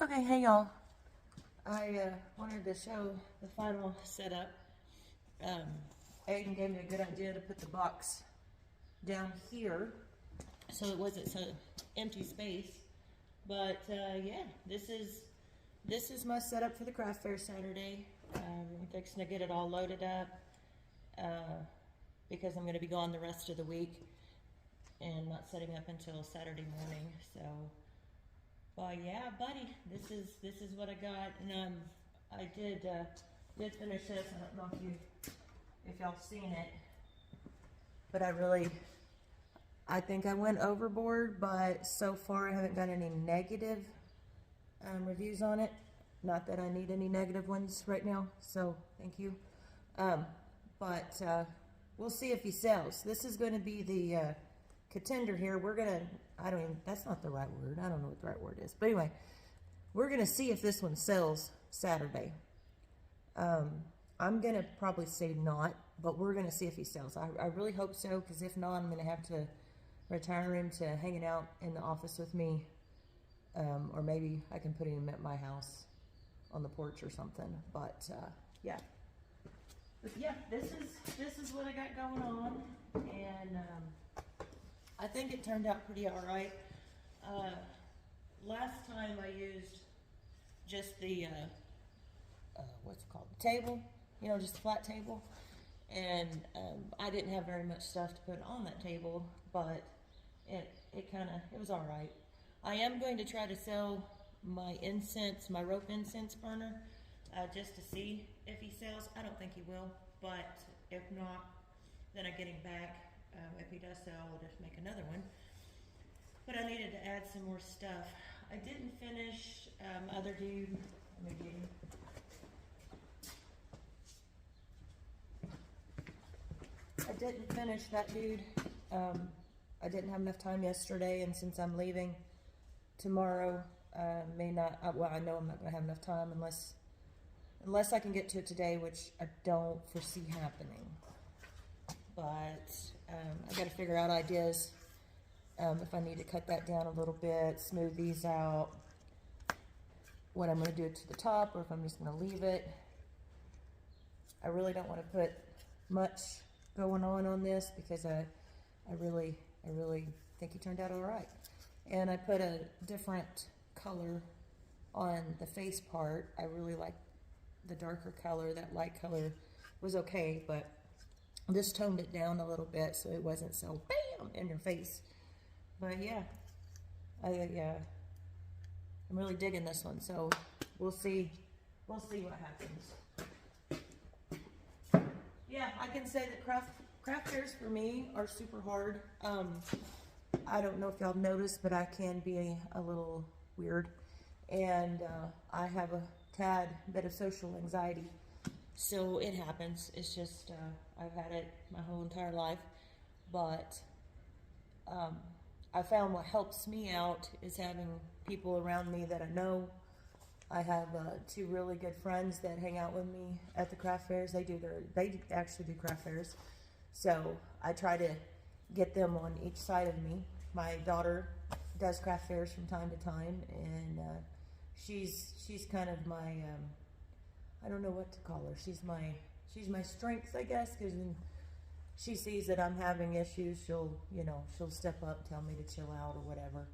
Okay, hey y'all. I wanted to show the final setup. Um, Aiden gave me a good idea to put the box down here so it wasn't so empty space. But yeah, this is my setup for the craft fair Saturday. I'm fixing to get it all loaded up because I'm going to be gone the rest of the week and not setting up until Saturday morning. So well, yeah, buddy, this is what I got, and I did finish this. I don't know if y'all seen it, but I think I went overboard, but so far I haven't got any negative reviews on it. Not that I need any negative ones right now, so thank you. Um, but we'll see if he sells. This is going to be the contender here. I don't even, that's not the right word. I don't know what the right word is. But anyway, we're going to see if this one sells Saturday. I'm going to probably say not, but we're going to see if he sells. I really hope so, because if not, I'm going to have to retire him to hanging out in the office with me. Or maybe I can put him at my house on the porch or something. But yeah. But yeah, this is what I got going on. And I think it turned out pretty all right. Last time I used just the, what's it called, the table, just a flat table. And I didn't have very much stuff to put on that table, but it was all right. I am going to try to sell my rope incense burner, just to see if he sells. I don't think he will, but if not, then I get him back. If he does sell, I'll just make another one. But I needed to add some more stuff. I didn't finish other dude. Let me get him. I didn't finish that dude. I didn't have enough time yesterday, and since I'm leaving tomorrow, may not. Well, I know I'm not going to have enough time unless I can get to it today, which I don't foresee happening. But I got to figure out ideas. If I need to cut that down a little bit, smooth these out, what I'm going to do to the top, or if I'm just going to leave it. I really don't want to put much going on this because I really think he turned out all right. And I put a different color on the face part. I really like the darker color. That light color was okay, but this toned it down a little bit so it wasn't so bam in your face. But yeah, I'm really digging this one. So we'll see what happens. Yeah, I can say that craft fairs for me are super hard. I don't know if y'all noticed, but I can be a little weird, and I have a tad bit of social anxiety. So it happens. It's just, I've had it my whole entire life. But I found what helps me out is having people around me that I know. I have two really good friends that hang out with me at the craft fairs. They actually do craft fairs. So I try to get them on each side of me. My daughter does craft fairs from time to time, and she's kind of my I don't know what to call her. She's my strength, I guess, because when she sees that I'm having issues, she'll step up, tell me to chill out or whatever.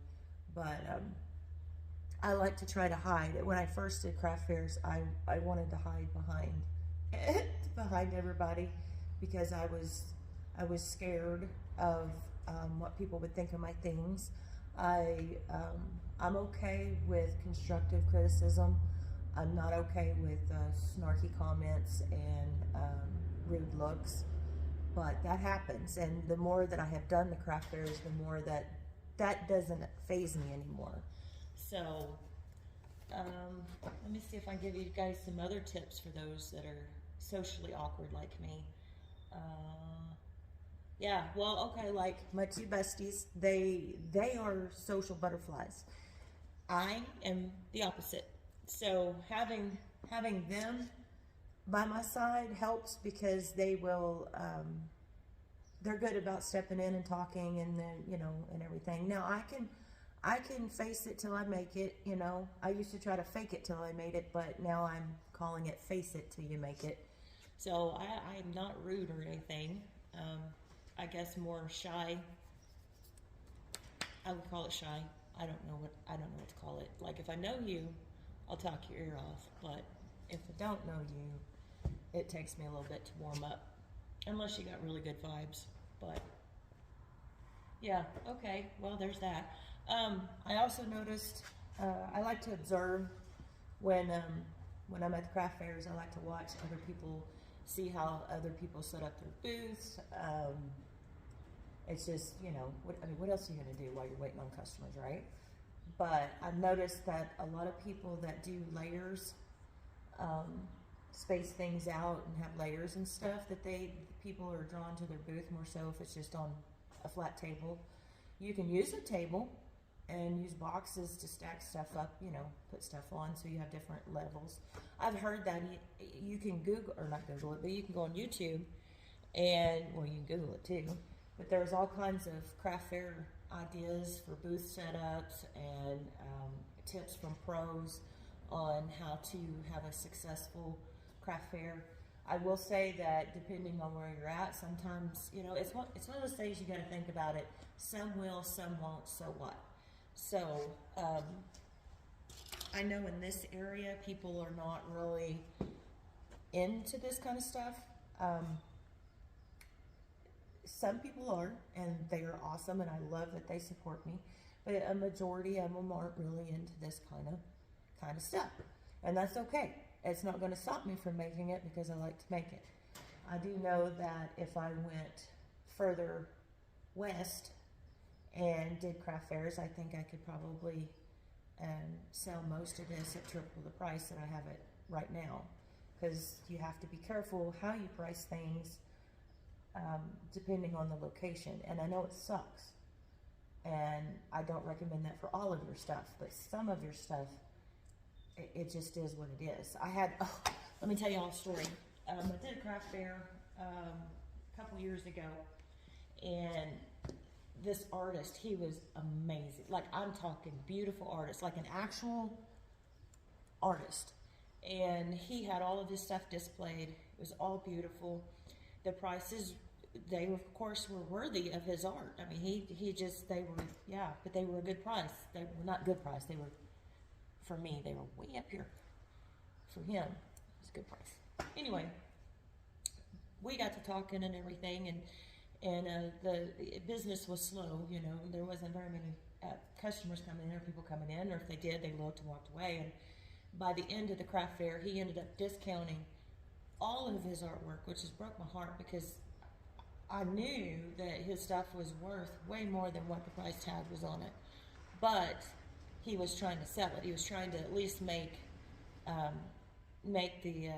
But I like to try to hide. When I first did craft fairs, I wanted to hide behind everybody because I was scared of what people would think of my things. I'm okay with constructive criticism. I'm not okay with snarky comments and rude looks, but that happens. And the more that I have done the craft fairs, the more that doesn't faze me anymore. So let me see if I can give you guys some other tips for those that are socially awkward like me. Yeah, well, okay, like my two besties, they are social butterflies. I am the opposite. So having them by my side helps because they're good about stepping in and talking and then, and everything. Now I can face it till I make it, you know. I used to try to fake it till I made it, but now I'm calling it face it till you make it. So I'm not rude or anything. I guess more shy. I would call it shy. I don't know what to call it. Like if I know you, I'll talk your ear off. But if I don't know you, it takes me a little bit to warm up. Unless you got really good vibes. But yeah, okay. Well, there's that. I also noticed I like to observe when I'm at the craft fairs. I like to watch other people, see how other people set up their booths. It's just, you know, what else are you going to do while you're waiting on customers, right? But I've noticed that a lot of people that do layers, space things out and have layers and stuff, that people are drawn to their booth more so if it's just on a flat table. You can use a table and use boxes to stack stuff up, you know, put stuff on so you have different levels. I've heard that you can Google, or not Google it, but you can go on YouTube and, well, you can Google it too, but there's all kinds of craft fair ideas for booth setups and tips from pros on how to have a successful craft fair. I will say that depending on where you're at, sometimes, you know, it's one of those things you got to think about it. Some will, some won't, so what? So, I know in this area, people are not really into this kind of stuff. Some people are, and they are awesome, and I love that they support me. But a majority of them aren't really into this kind of stuff, and that's okay. It's not going to stop me from making it because I like to make it. I do know that if I went further west and did craft fairs, I think I could probably sell most of this at triple the price that I have it right now, because you have to be careful how you price things depending on the location. And I know it sucks, and I don't recommend that for all of your stuff, but some of your stuff, it just is what it is. Let me tell you all a story. I did a craft fair a couple years ago, and this artist, he was amazing. Like, I'm talking beautiful artist, like an actual artist. And he had all of his stuff displayed. It was all beautiful. The prices, they of course were worthy of his art. I mean, but they were a good price. They were not good price. They were, for me, they were way up here. For him, it was a good price. Anyway, we got to talking and everything, and the business was slow, you know. There wasn't very many customers coming in or people coming in, or if they did, they looked and walked away. And by the end of the craft fair, he ended up discounting all of his artwork, which just broke my heart, because I knew that his stuff was worth way more than what the price tag was on it. But he was trying to sell it. He was trying to at least make the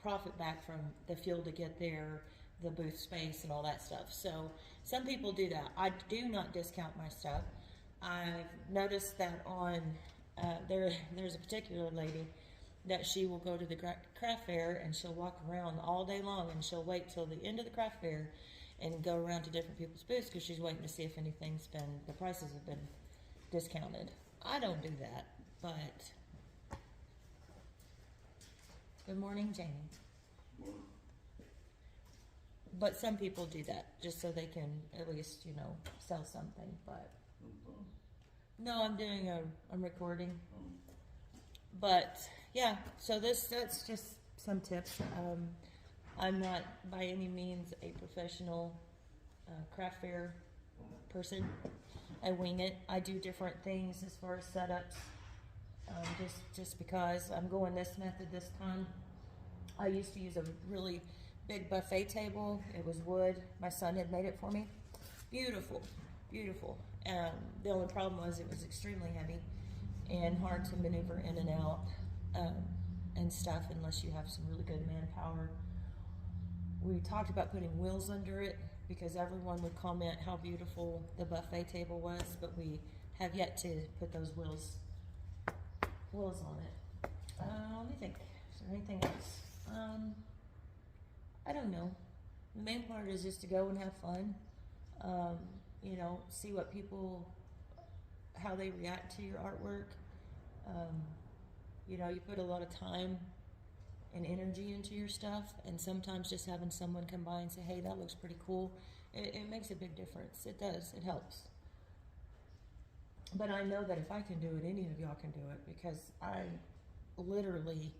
profit back from the fuel to get there, the booth space and all that stuff. So some people do that. I do not discount my stuff. I've noticed that on there's a particular lady that she will go to the craft fair and she'll walk around all day long, and she'll wait till the end of the craft fair and go around to different people's booths because she's waiting to see if the prices have been discounted. I don't do that, but good morning, Jamie. Morning. But some people do that just so they can at least, you know, sell something. But no, I'm recording. But yeah, so that's just some tips. I'm not by any means a professional craft fair person. I wing it. I do different things as far as setups. Just because I'm going this method this time. I used to use a really big buffet table. It was wood. My son had made it for me. Beautiful, beautiful. The only problem was it was extremely heavy and hard to maneuver in and out and stuff unless you have some really good manpower. We talked about putting wheels under it because everyone would comment how beautiful the buffet table was, but we have yet to put those wheels on it. Let me think. Is there anything else? I don't know. The main part is just to go and have fun. You know, see what people how they react to your artwork. You know, you put a lot of time and energy into your stuff, and sometimes just having someone come by and say, hey, that looks pretty cool, it makes a big difference. It does, it helps. But I know that if I can do it, any of y'all can do it, because I literally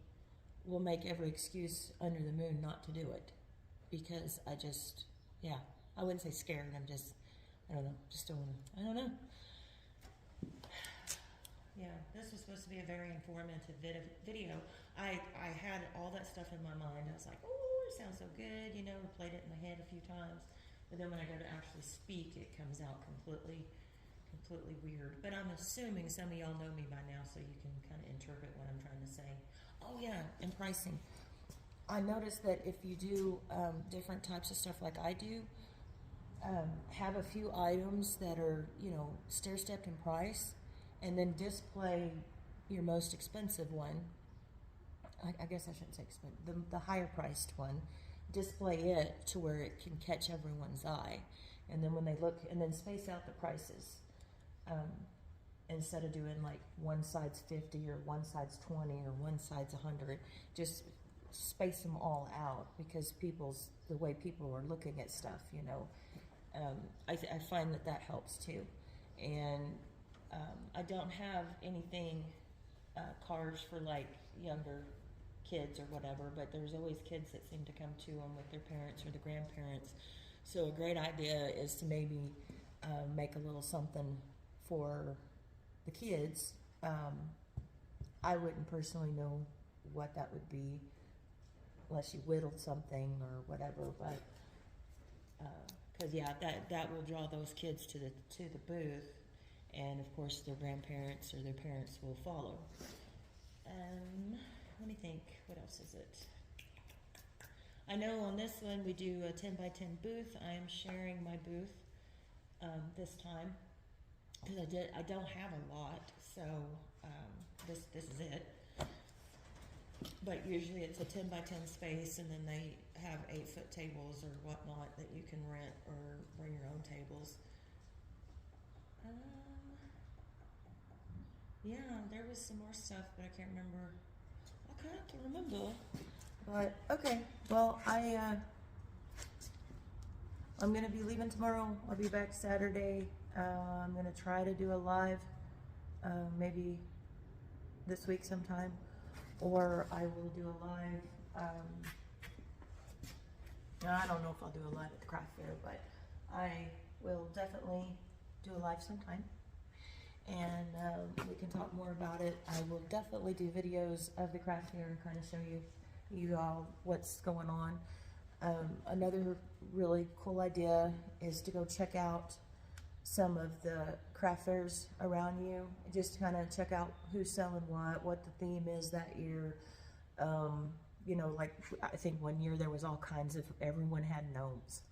will make every excuse under the moon not to do it, because I just, yeah, I wouldn't say scared, I'm just, I don't know, just don't wanna, I don't know. Yeah, this was supposed to be a very informative video. I had all that stuff in my mind. I was like, oh, it sounds so good, you know, played it in my head a few times. But then when I go to actually speak, it comes out completely weird. But I'm assuming some of y'all know me by now, so you can kind of interpret what I'm trying to say. Oh yeah, and pricing. I noticed that if you do different types of stuff like I do, have a few items that are, you know, stair-stepped in price, and then display your most expensive one. I guess I shouldn't say expensive, the higher priced one. Display it to where it can catch everyone's eye. And then when they look, and then space out the prices. Instead of doing like one side's 50 or one side's 20 or one side's 100, just space them all out, because the way people are looking at stuff, you know. I find that helps too. And I don't have anything cards for like younger kids or whatever, but there's always kids that seem to come to them with their parents or the grandparents. So a great idea is to maybe make a little something for the kids. I wouldn't personally know what that would be unless you whittled something or whatever, but because yeah, that will draw those kids to the booth. And of course their grandparents or their parents will follow. Let me think, what else is it? I know on this one we do a 10 by 10 booth. I am sharing my booth this time, because I don't have a lot, so this is it. But usually it's a 10 by 10 space, and then they have 8-foot tables or whatnot that you can rent or bring your own tables. Yeah, there was some more stuff, but I can't remember. I can't remember. But okay, well, I'm gonna be leaving tomorrow. I'll be back Saturday. I'm gonna try to do a live, maybe this week sometime, or I will do a live. I don't know if I'll do a live at the craft fair, but I will definitely do a live sometime. And we can talk more about it. I will definitely do videos of the craft fair and kind of show you all what's going on. Another really cool idea is to go check out some of the craft fairs around you. Just kind of check out who's selling what the theme is that year. You know, like I think one year there was all kinds of, everyone had gnomes.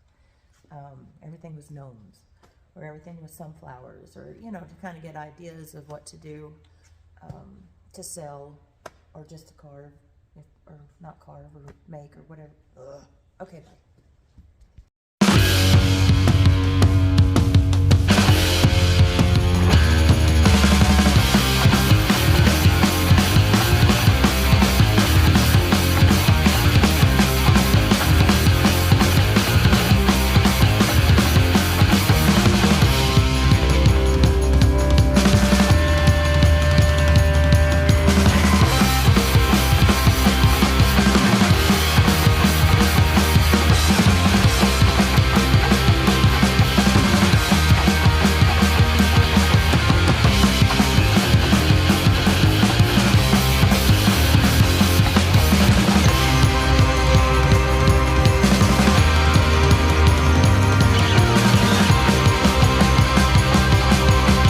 Everything was gnomes. Or everything was sunflowers, or, you know, to kind of get ideas of what to do, to sell, or just to carve, or not carve, or make, or whatever. Okay, bye.